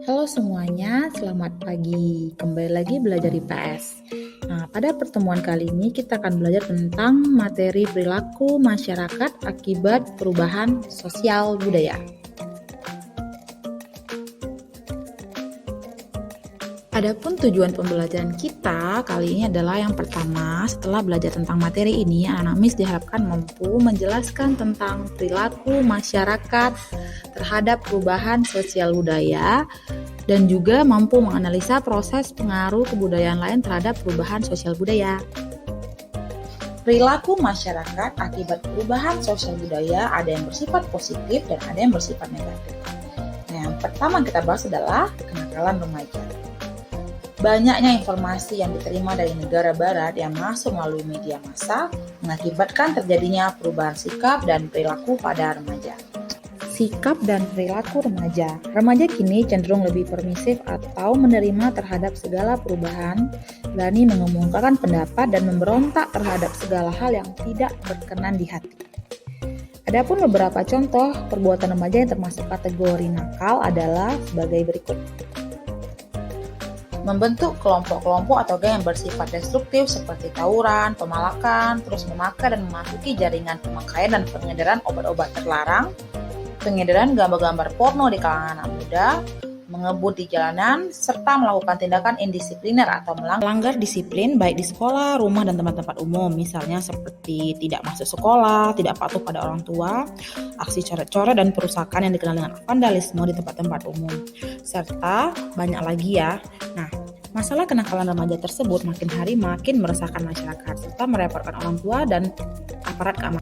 Halo semuanya, selamat pagi. Kembali lagi belajar IPS. Nah, pada pertemuan kali ini kita akan belajar tentang materi perilaku masyarakat akibat perubahan sosial budaya. Adapun tujuan pembelajaran kita kali ini adalah yang pertama, setelah belajar tentang materi ini, anak-anak MIS diharapkan mampu menjelaskan tentang perilaku masyarakat terhadap perubahan sosial budaya dan juga mampu menganalisa proses pengaruh kebudayaan lain terhadap perubahan sosial budaya. Perilaku masyarakat akibat perubahan sosial budaya ada yang bersifat positif dan ada yang bersifat negatif. Nah, yang pertama kita bahas adalah kenakalan remaja. Banyaknya informasi yang diterima dari negara barat yang masuk melalui media massa mengakibatkan terjadinya perubahan sikap dan perilaku pada remaja. Sikap dan perilaku remaja. Remaja kini cenderung lebih permisif atau menerima terhadap segala perubahan, berani mengemukakan pendapat dan memberontak terhadap segala hal yang tidak berkenan di hati. Adapun beberapa contoh perbuatan remaja yang termasuk kategori nakal adalah sebagai berikut. Membentuk kelompok-kelompok atau geng yang bersifat destruktif seperti tawuran, pemalakan, terus memakai dan memasuki jaringan pemakaian dan pengedaran obat-obat terlarang, pengedaran gambar-gambar porno di kalangan anak muda, mengebut di jalanan, serta melakukan tindakan indisipliner atau melanggar disiplin baik di sekolah, rumah, dan tempat-tempat umum, misalnya seperti tidak masuk sekolah, tidak patuh pada orang tua, aksi coret-coret dan perusakan yang dikenal dengan vandalisme di tempat-tempat umum, serta banyak lagi ya. Nah, masalah kenakalan remaja tersebut makin hari makin meresahkan masyarakat, serta merepotkan orang tua dan aparat keamanan.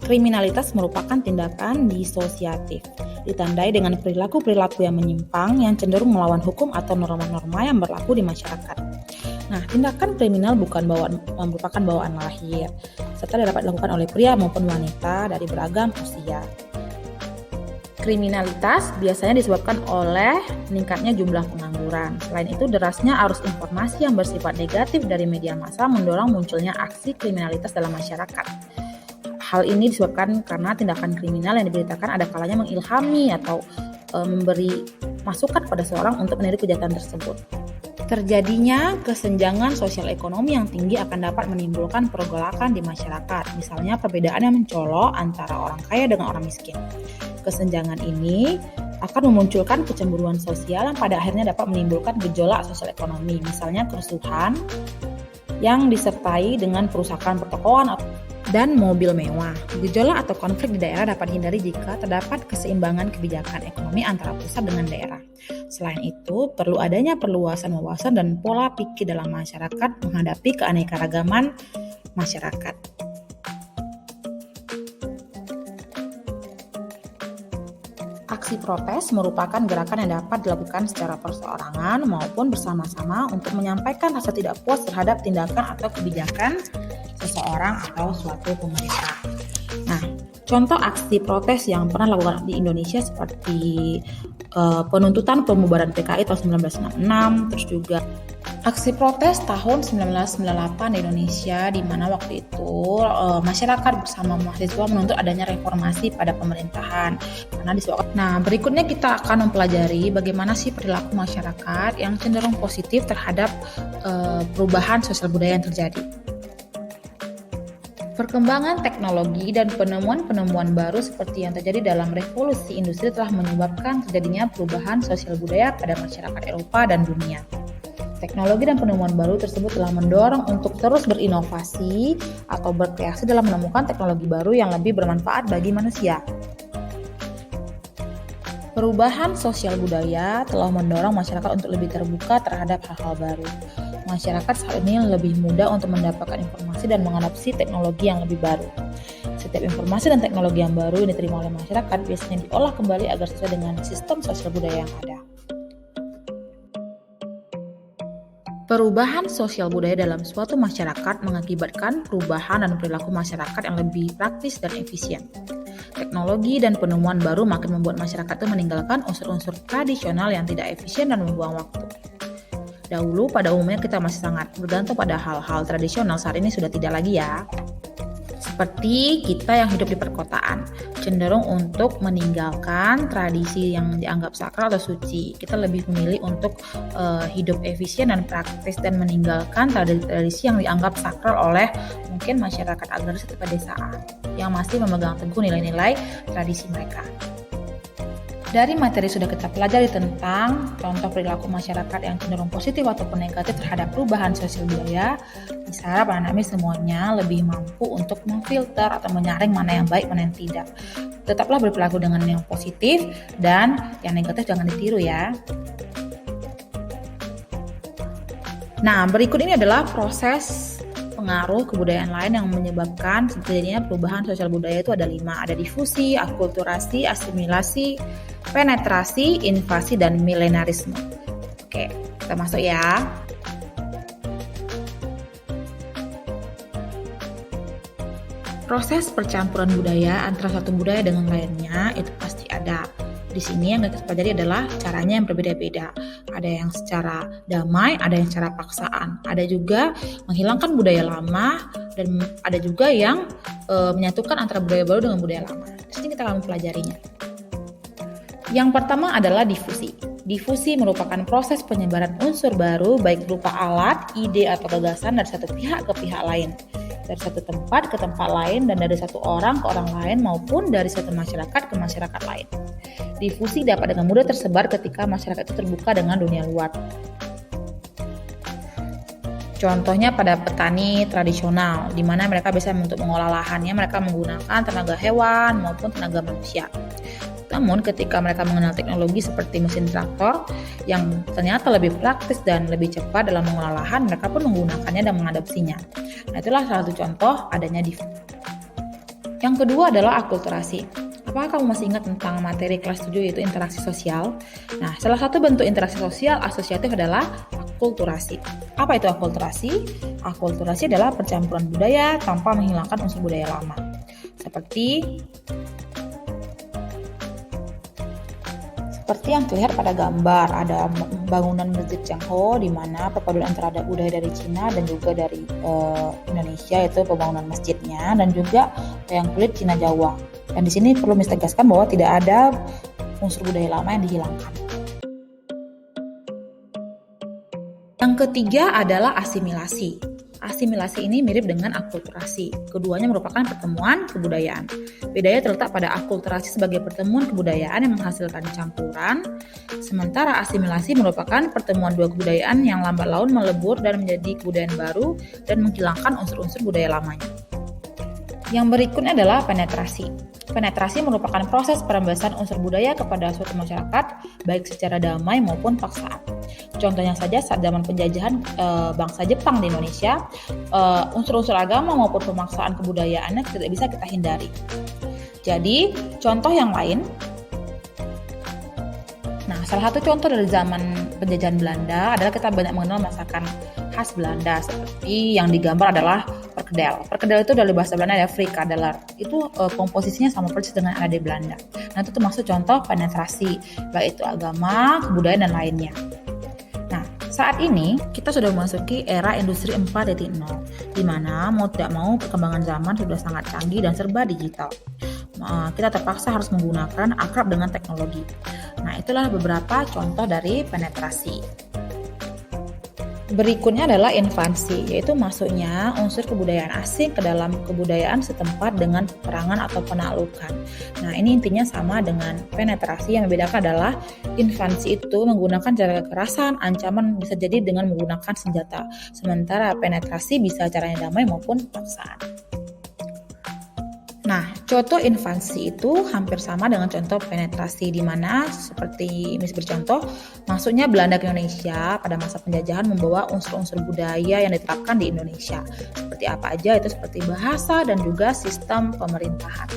Kriminalitas merupakan tindakan disosiatif, ditandai dengan perilaku-perilaku yang menyimpang yang cenderung melawan hukum atau norma-norma yang berlaku di masyarakat. Nah, tindakan kriminal merupakan bawaan lahir, serta dapat dilakukan oleh pria maupun wanita dari beragam usia. Kriminalitas biasanya disebabkan oleh meningkatnya jumlah pengangguran. Selain itu, derasnya arus informasi yang bersifat negatif dari media massa mendorong munculnya aksi kriminalitas dalam masyarakat. Hal ini disebabkan karena tindakan kriminal yang diberitakan ada kalanya mengilhami atau memberi masukan pada seorang untuk meniru kejahatan tersebut. Terjadinya kesenjangan sosial ekonomi yang tinggi akan dapat menimbulkan pergolakan di masyarakat, misalnya perbedaan yang mencolok antara orang kaya dengan orang miskin. Kesenjangan ini akan memunculkan kecemburuan sosial yang pada akhirnya dapat menimbulkan gejolak sosial ekonomi, misalnya kerusuhan yang disertai dengan perusakan pertokoan dan mobil mewah. Gejolak atau konflik di daerah dapat dihindari jika terdapat keseimbangan kebijakan ekonomi antara pusat dengan daerah. Selain itu, perlu adanya perluasan wawasan dan pola pikir dalam masyarakat menghadapi keanekaragaman masyarakat. Aksi protes merupakan gerakan yang dapat dilakukan secara perseorangan maupun bersama-sama untuk menyampaikan rasa tidak puas terhadap tindakan atau kebijakan seseorang atau suatu pemerintah. Nah, contoh aksi protes yang pernah dilakukan di Indonesia seperti penuntutan pembubaran PKI tahun 1996, terus juga aksi protes tahun 1998 di Indonesia, di mana waktu itu masyarakat bersama mahasiswa menuntut adanya reformasi pada pemerintahan. Karena disebabkan. Nah, berikutnya kita akan mempelajari bagaimana sih perilaku masyarakat yang cenderung positif terhadap perubahan sosial budaya yang terjadi. Perkembangan teknologi dan penemuan-penemuan baru seperti yang terjadi dalam revolusi industri telah menyebabkan terjadinya perubahan sosial budaya pada masyarakat Eropa dan dunia. Teknologi dan penemuan baru tersebut telah mendorong untuk terus berinovasi atau berkreasi dalam menemukan teknologi baru yang lebih bermanfaat bagi manusia. Perubahan sosial budaya telah mendorong masyarakat untuk lebih terbuka terhadap hal-hal baru. Masyarakat saat ini lebih mudah untuk mendapatkan informasi dan mengadopsi teknologi yang lebih baru. Setiap informasi dan teknologi yang baru yang diterima oleh masyarakat biasanya diolah kembali agar sesuai dengan sistem sosial budaya yang ada. Perubahan sosial budaya dalam suatu masyarakat mengakibatkan perubahan dan perilaku masyarakat yang lebih praktis dan efisien. Teknologi dan penemuan baru makin membuat masyarakat itu meninggalkan unsur-unsur tradisional yang tidak efisien dan membuang waktu. Dahulu pada umumnya kita masih sangat bergantung pada hal-hal tradisional, saat ini sudah tidak lagi ya. Seperti kita yang hidup di perkotaan, cenderung untuk meninggalkan tradisi yang dianggap sakral atau suci. Kita lebih memilih untuk hidup efisien dan praktis dan meninggalkan tradisi yang dianggap sakral oleh mungkin masyarakat agraris atau pedesaan yang masih memegang teguh nilai-nilai tradisi mereka. Dari materi sudah kita pelajari tentang contoh perilaku masyarakat yang cenderung positif ataupun negatif terhadap perubahan sosial budaya, bisa harap anak-anak semuanya lebih mampu untuk memfilter atau menyaring mana yang baik, mana yang tidak. Tetaplah berperilaku dengan yang positif dan yang negatif jangan ditiru ya. Nah, berikut ini adalah proses pengaruh kebudayaan lain yang menyebabkan terjadinya perubahan sosial budaya. Itu ada 5, ada difusi, akulturasi, asimilasi, penetrasi, invasi, dan milenarisme. Oke, kita masuk ya. Proses percampuran budaya antara satu budaya dengan lainnya itu pasti ada. Di sini yang kita pelajari adalah caranya yang berbeda-beda. Ada yang secara damai, ada yang secara paksaan. Ada juga menghilangkan budaya lama, dan ada juga yang menyatukan antara budaya baru dengan budaya lama. Di sini kita akan mempelajarinya. Yang pertama adalah difusi. Difusi merupakan proses penyebaran unsur baru baik berupa alat, ide, atau gagasan dari satu pihak ke pihak lain, dari satu tempat ke tempat lain, dan dari satu orang ke orang lain maupun dari satu masyarakat ke masyarakat lain. Difusi dapat dengan mudah tersebar ketika masyarakat itu terbuka dengan dunia luar. Contohnya pada petani tradisional, di mana mereka bisa untuk mengolah lahannya, mereka menggunakan tenaga hewan maupun tenaga manusia. Namun ketika mereka mengenal teknologi seperti mesin traktor yang ternyata lebih praktis dan lebih cepat dalam mengolah lahan, mereka pun menggunakannya dan mengadopsinya. Nah, itulah salah satu contoh adanya difusi. Yang kedua adalah akulturasi. Apakah kamu masih ingat tentang materi kelas 7 yaitu interaksi sosial? Nah, salah satu bentuk interaksi sosial asosiatif adalah akulturasi. Apa itu akulturasi? Akulturasi adalah percampuran budaya tanpa menghilangkan unsur budaya lama. Seperti yang terlihat pada gambar, ada bangunan Masjid Cengho di mana perpaduan antara budaya dari Cina dan juga dari Indonesia, yaitu pembangunan masjidnya, dan juga wayang kulit Cina Jawa. Dan di sini perlu ditegaskan bahwa tidak ada unsur budaya lama yang dihilangkan. Yang ketiga adalah asimilasi. Asimilasi ini mirip dengan akulturasi. Keduanya merupakan pertemuan kebudayaan. Bedanya terletak pada akulturasi sebagai pertemuan kebudayaan yang menghasilkan campuran, sementara asimilasi merupakan pertemuan dua kebudayaan yang lambat laun melebur dan menjadi kebudayaan baru dan menghilangkan unsur-unsur budaya lamanya. Yang berikutnya adalah penetrasi. Penetrasi merupakan proses perembasan unsur budaya kepada suatu masyarakat, baik secara damai maupun paksaan. Contohnya saja saat zaman penjajahan bangsa Jepang di Indonesia, unsur-unsur agama maupun pemaksaan kebudayaannya tidak bisa kita hindari. Jadi, contoh yang lain, salah satu contoh dari zaman penjajahan Belanda adalah kita banyak mengenal masakan khas Belanda, seperti yang digambar adalah perkedel. Perkedel itu dari bahasa Belanda ada frikadeler. Itu komposisinya sama persis dengan yang ada di Belanda. Nah, itu termasuk contoh penetrasi, baik itu agama, kebudayaan, dan lainnya. Nah, saat ini kita sudah memasuki era industri 4.0, di mana mau tidak mau perkembangan zaman sudah sangat canggih dan serba digital. Kita terpaksa harus menggunakan akrab dengan teknologi. Nah, itulah beberapa contoh dari penetrasi. Berikutnya adalah invasi, yaitu masuknya unsur kebudayaan asing ke dalam kebudayaan setempat dengan peperangan atau penaklukan. Nah, ini intinya sama dengan penetrasi. Yang membedakan adalah invasi itu menggunakan cara kekerasan, ancaman bisa jadi dengan menggunakan senjata. Sementara penetrasi bisa caranya damai maupun paksaan. Nah, contoh invasi itu hampir sama dengan contoh penetrasi, di mana seperti bercontoh, masuknya Belanda ke Indonesia pada masa penjajahan membawa unsur-unsur budaya yang diterapkan di Indonesia. Seperti apa aja? Itu seperti bahasa dan juga sistem pemerintahan.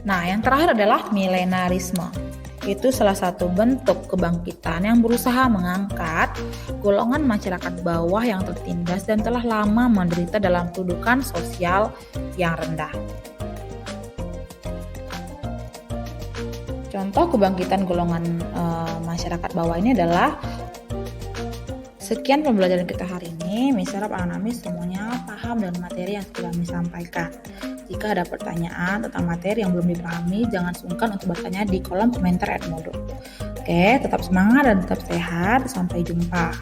Nah, yang terakhir adalah milenarisme. Itu salah satu bentuk kebangkitan yang berusaha mengangkat golongan masyarakat bawah yang tertindas dan telah lama menderita dalam kedudukan sosial yang rendah. Contoh kebangkitan golongan masyarakat bawah ini adalah sekian pembelajaran kita hari ini. Misalnya anak-anak semuanya paham dengan materi yang sudah kami sampaikan. Jika ada pertanyaan tentang materi yang belum dipahami, jangan sungkan untuk bertanya di kolom komentar Edmodo. Oke, tetap semangat dan tetap sehat. Sampai jumpa.